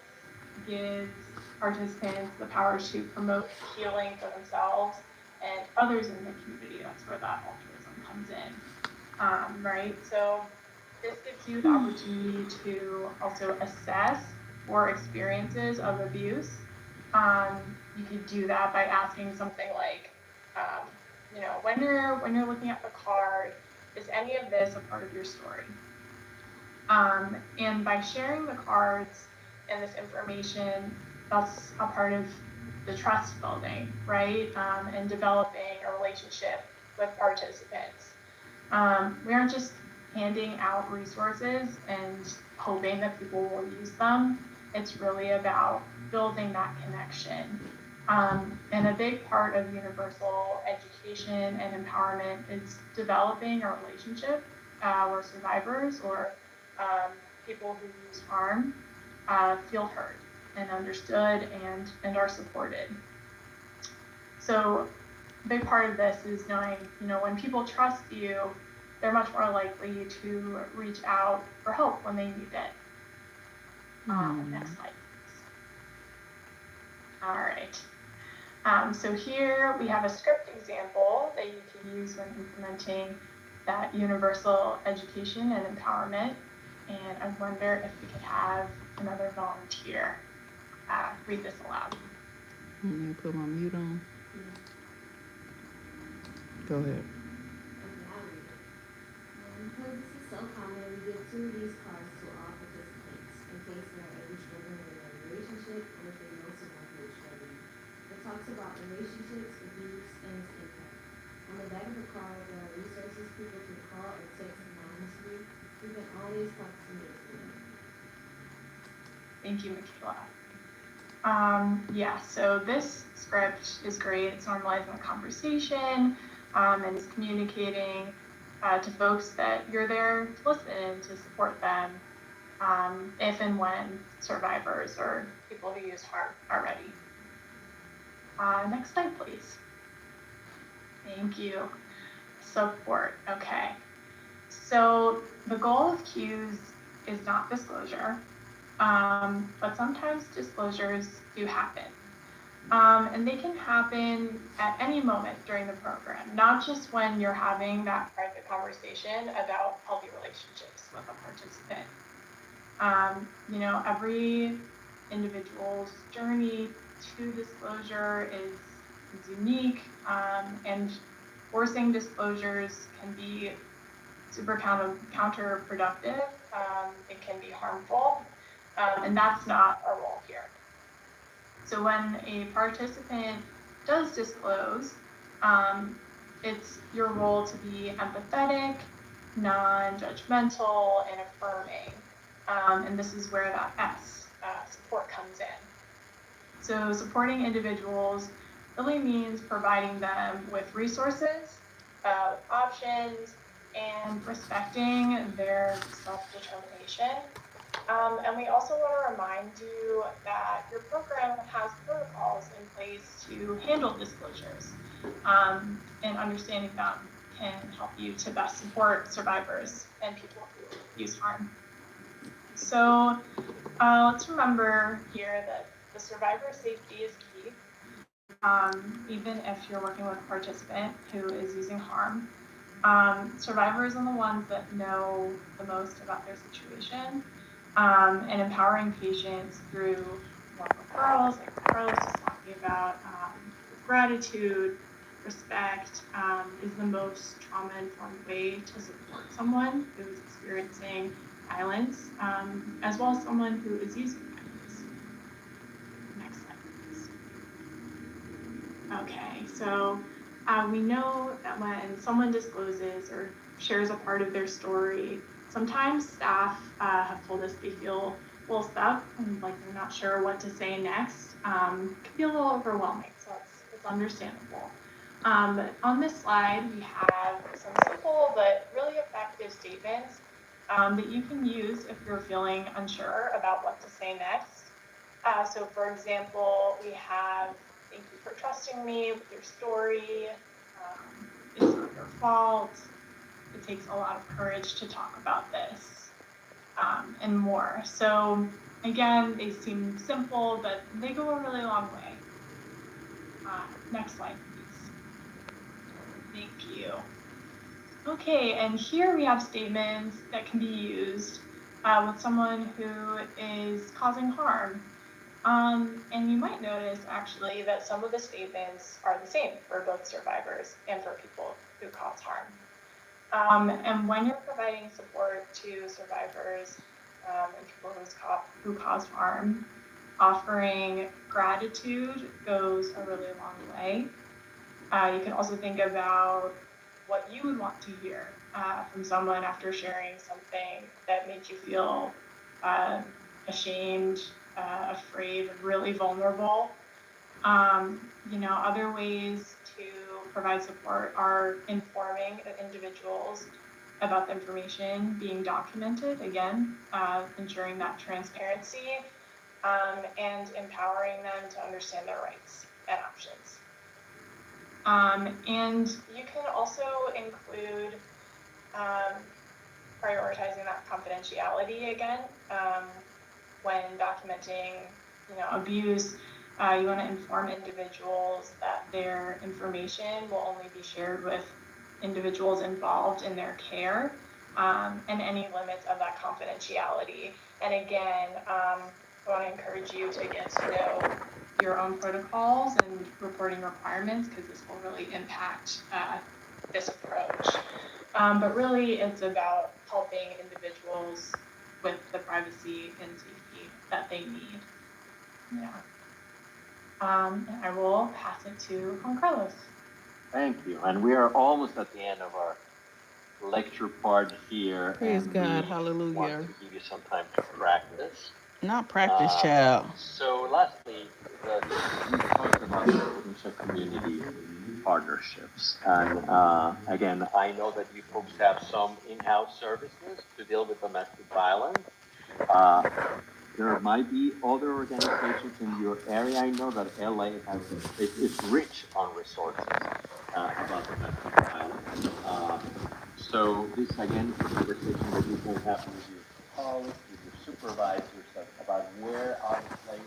gives participants the power to promote healing for themselves and others in the community. That's where that altruism comes in, right? So this gives you the opportunity to also assess for experiences of abuse. You could do that by asking something like, when you're looking at the card, is any of this a part of your story? And by sharing the cards and this information, that's a part of the trust building, right? And developing a relationship with participants. We aren't just handing out resources and hoping that people will use them. It's really about building that connection. And a big part of universal education and empowerment is developing a relationship where survivors or people who use harm feel heard and understood and are supported. So a big part of this is knowing, when people trust you, they're much more likely to reach out for help when they need it. Next slide, please. All right. So here we have a script example that you can use when implementing that universal education and empowerment. And I wonder if we could have another volunteer read this aloud. I'm gonna put my mute on. Go ahead. Okay, I'll read it. Because this is so common, we give 2 of these cards to all participants in case they are ever struggling in a relationship or if they know someone who is struggling. It talks about relationships, abuse, and its impact. On the back of the card, there are resources people can call or text anonymously. You can always talk to me as well. Thank you, Michaela. Yeah, so this script is great. It's normalizing the conversation and is communicating to folks that you're there to listen and to support them if and when survivors or people who use harm are ready. Next slide, please. Thank you. Support. Okay. So the goal of cues is not disclosure, but sometimes disclosures do happen. And they can happen at any moment during the program, not just when you're having that private conversation about healthy relationships with a participant. Every individual's journey to disclosure is unique, and forcing disclosures can be super counterproductive. It can be harmful, and that's not our role here. So when a participant does disclose, it's your role to be empathetic, non-judgmental, and affirming. And this is where that S, support, comes in. So supporting individuals really means providing them with resources, options, and respecting their self-determination. And we also want to remind you that your program has protocols in place to handle disclosures, and understanding them can help you to best support survivors and people who use harm. So let's remember here that the survivor safety is key. Even if you're working with a participant who is using harm, survivors are the ones that know the most about their situation, and empowering patients through more referrals, like Carlos was talking about, gratitude, respect, is the most trauma-informed way to support someone who is experiencing violence, as well as someone who is using violence. Next slide, please. Okay, so we know that when someone discloses or shares a part of their story, sometimes staff have told us they feel a little stuck and like they're not sure what to say next. It can be a little overwhelming, so it's understandable. But on this slide, we have some simple but really effective statements that you can use if you're feeling unsure about what to say next. So for example, we have, thank you for trusting me with your story. It's not your fault. It takes a lot of courage to talk about this, and more. So again, they seem simple, but they go a really long way. Next slide, please. Thank you. Okay, and here we have statements that can be used with someone who is causing harm. And you might notice actually that some of the statements are the same for both survivors and for people who cause harm. And when you're providing support to survivors and people who cause harm, offering gratitude goes a really long way. You can also think about what you would want to hear from someone after sharing something that made you feel ashamed, afraid, really vulnerable. Other ways to provide support are informing individuals about the information being documented, again, ensuring that transparency, and empowering them to understand their rights and options. And you can also include prioritizing that confidentiality again, when documenting, abuse. You want to inform individuals that their information will only be shared with individuals involved in their care, and any limits of that confidentiality. And again, I want to encourage you to get to know your own protocols and reporting requirements, because this will really impact this approach. But really, it's about helping individuals with the privacy and safety that they need. Yeah. And I will pass it to Juan Carlos. Thank you. And we are almost at the end of our lecture part here. Praise and God, we hallelujah. want to give you some time to practice. Not practice, child. So lastly, we talked about the importance of community partnerships. And again, I know that you folks have some in-house services to deal with domestic violence. There might be other organizations in your area. I know that LA is rich on resources about domestic violence. So this again is a conversation that you can have with your colleagues, with your supervisors about where are the places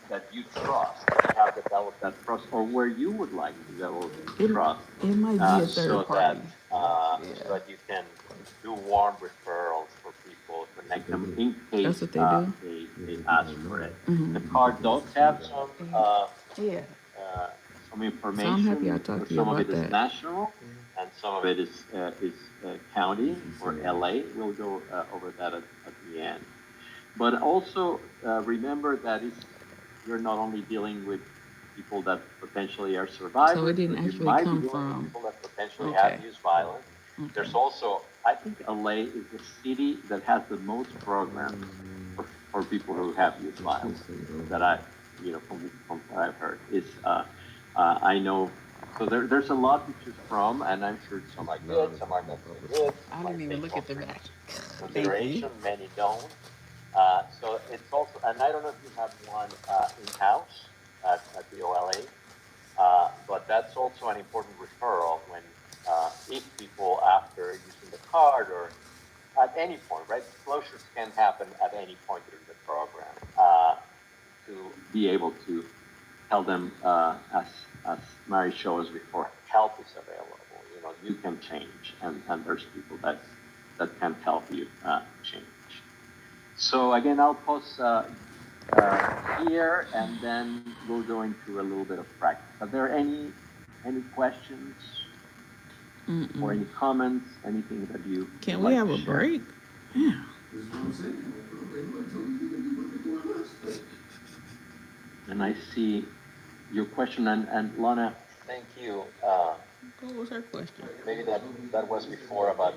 that you trust, that have developed that trust, or where you would like to develop trust. It might be a third so party. so that you can do warm referrals for people, connect them in case That's what they do? they ask for it. Mhm. The card does have some Yeah. some So information. I'm happy I talked to you Some of about it is that. national, and some of it is county or LA. We'll go over that at the end. But also remember that you're not only dealing with people that potentially are survivors, So it didn't but you actually might come be dealing with from. people that potentially Okay. have used violence. Okay. There's also, I think LA is the city that has the most programs for people who have used violence that from what I've heard. I know, so there's a lot to choose from, and I'm sure some are good, some are not so good. I didn't even look at the back. Consideration, many don't. So it's also, and I don't know if you have one in-house at the OLA, but that's also an important referral when, if people after using the card or at any point, right? Disclosures can happen at any point during the program, to be able to tell them, as Mary showed us before, help is available. You can change, and there's people that can help you change. So again, I'll pause here, and then we'll go into a little bit of practice. Are there any questions or any comments? Anything that you Can would we like have to a share? break? Yeah. And I see your question, and Lana, thank you. What was her question? Maybe that was before about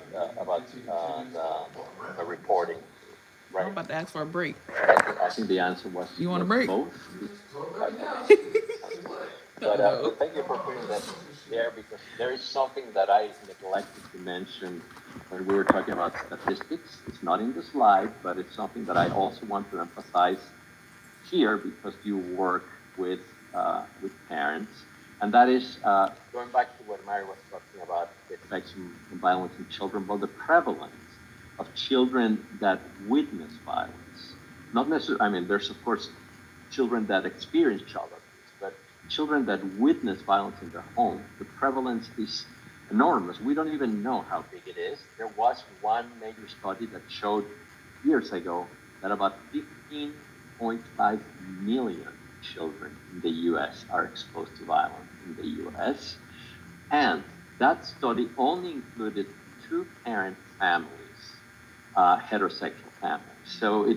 the reporting, right? I'm about to ask for a break. I think the answer was. You want a break? Both. But thank you for putting that there, because there is something that I neglected to mention when we were talking about statistics. It's not in the slide, but it's something that I also want to emphasize here, because you work with parents, and that is going back to what Mary was talking about, the effects of violence in children, but the prevalence of children that witness violence. Not necessarily, I mean, there's of course children that experience child abuse, but children that witness violence in their home, the prevalence is enormous. We don't even know how big it is. There was one major study that showed years ago that about 15.5 million children in the U.S. are exposed to violence in the U.S. And that study only included two-parent families, heterosexual families. So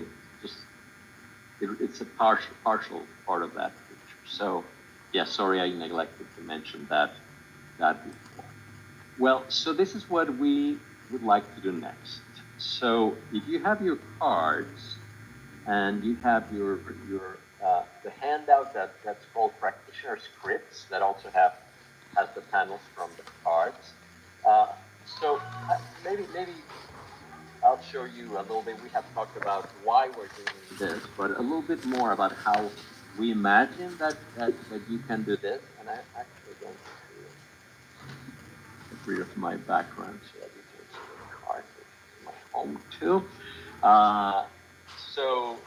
it's a partial part of that picture. So, yeah, sorry I neglected to mention that before. Well, so this is what we would like to do next. So if you have your cards and you have your the handout that's called practitioner scripts that also has the panels from the cards. So maybe I'll show you a little bit. We have talked about why we're doing this, but a little bit more about how we imagine that you can do this. And I actually going to get rid of my background so that you can see the card, which is my home too. So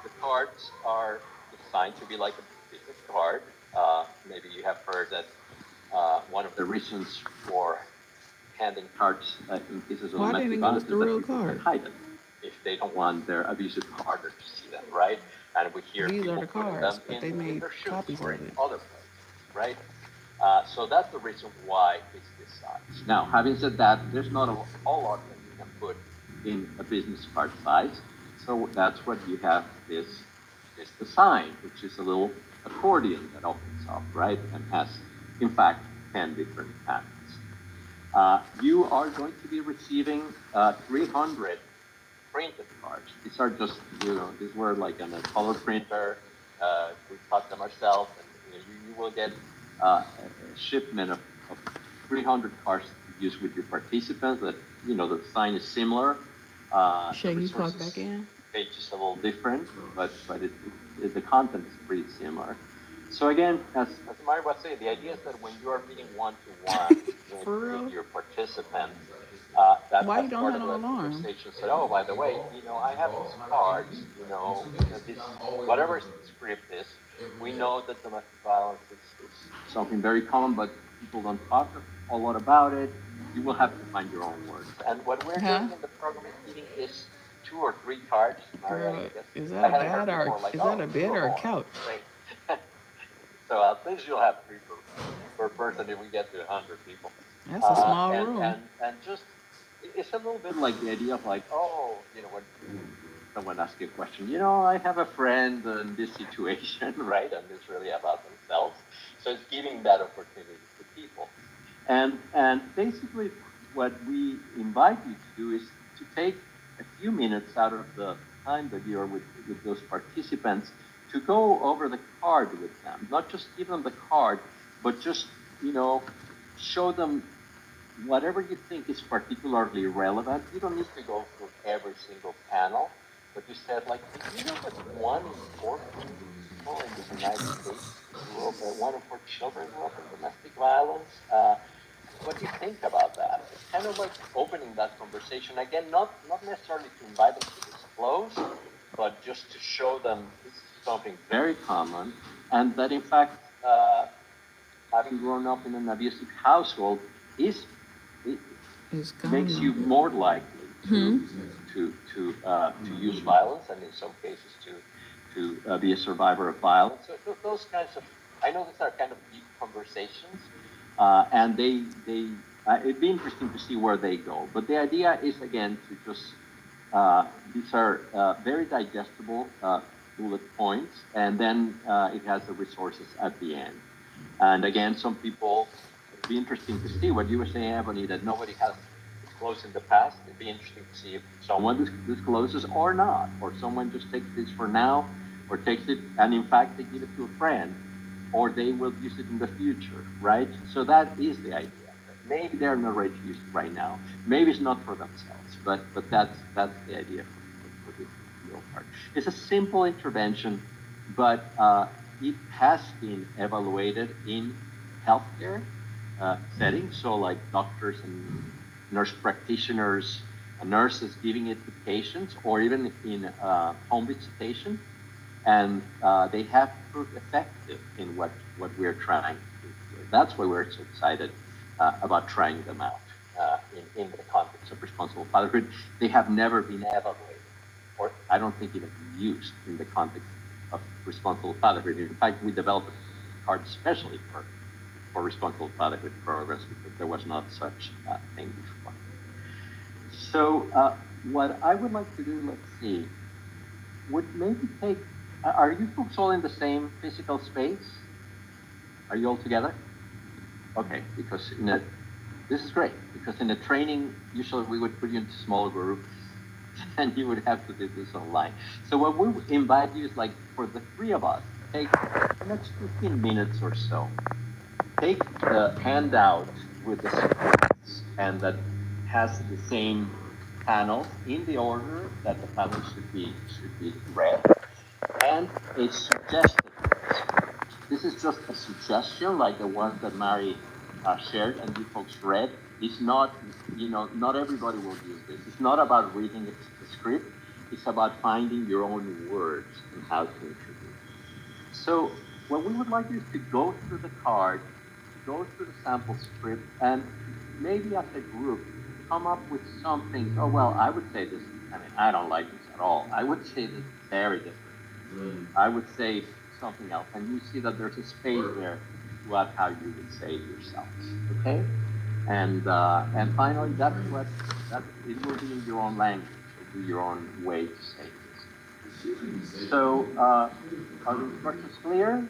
the cards are designed to be like a business card. Maybe you have heard that one of the reasons for handing cards in cases of Why domestic didn't it violence give is the that real people can card? hide them if they don't want their abusive partner to see them, right? And we hear These are people the putting them cards, but they in made their shoes copies or of in it. other places, right? So that's the reason why it's this size. Now, having said that, there's not a whole lot that you can put in a business card size. So that's what you have this design, which is a little accordion that opens up, right? And has, in fact, 10 different panels. You are going to be receiving 300 printed cards. These are just, these were like on a color printer. We cut them ourselves, and you will get a shipment of 300 cards to use with your participants. That the design is similar. The Shane, you clock back resources in? page is a little different, but the content is pretty similar. So again, as Mari was saying, the idea is that when you are meeting one-to-one For with real? your participant, that Why as you don't part have of no that alarm? conversation said, oh, by the way, I have these cards, this, whatever the script is, we know that domestic violence is something very common, but people don't talk a lot about it. You will have to find your own words. And what we're Huh? doing in the program is giving this 2 or 3 cards, Mario, I Girl, guess. is that I a hadn't heard bed or before, like, is that oh, a 2 bed or or a more. couch? Great. So at least you'll have 3 per person if we get to 100 people. That's a small and, room. and, and just, it's a little bit like the idea of like, oh, when someone asks you a question, I have a friend in this situation, right? And it's really about themselves. So it's giving that opportunity to people. And basically what we invite you to do is to take a few minutes out of the time that you're with those participants to go over the card with them. Not just give them the card, but just, show them whatever you think is particularly relevant. You don't need to go through every single panel, but you said, like, did you know that 1 in 4 people in the United States grew up, 1 in 4 children grew up in domestic violence? What do you think about that? It's kind of like opening that conversation again, not necessarily to invite them to disclose, but just to show them this is something very common, and that in fact, having grown up in an abusive household it makes you more likely to use violence, and in some cases to be a survivor of violence. So those kinds of, I know these are kind of deep conversations, and it'd be interesting to see where they go. But the idea is again to just these are very digestible bullet points, and then it has the resources at the end. And again, some people, it'd be interesting to see what you were saying, Ebony, that nobody has disclosed in the past. It'd be interesting to see if someone discloses or not, or someone just takes this for now, or takes it, and in fact, they give it to a friend, or they will use it in the future, right? So that is the idea. Maybe they're not ready to use it right now. Maybe it's not for themselves, but that's the idea for this real part. It's a simple intervention, but it has been evaluated in healthcare settings, so like doctors and nurse practitioners, nurses giving it to patients, or even in home visitation, and they have proved effective in what we're trying to do here. That's why we're so excited about trying them out in the context of responsible fatherhood. They have never been evaluated, or I don't think even used in the context of responsible fatherhood. In fact, we developed a card especially for responsible fatherhood programs because there was not such a thing before. So what I would like to do, let's see, would maybe take, are you folks all in the same physical space? Are you all together? Okay, because this is great, because in a training, usually we would put you into smaller groups and you would have to do this online. So what we invite you is, like, for the 3 of us, take the next 15 minutes or so, take the handout with the scripts and that has the same panels in the order that the panels should be read, and a suggested script. This is just a suggestion, like the ones that Mary shared and you folks read. It's not, not everybody will use this. It's not about reading the script. It's about finding your own words and how to introduce. So what we would like you is to go through the card, go through the sample script, and maybe as a group, come up with something. Oh, well, I would say this. I mean, I don't like this at all. I would say this very different. I would say something else. And you see that there's a space there to add how you would say it yourselves. Okay? And finally, that it will be in your own language. It will be your own way to say this. So, are the instructions clear?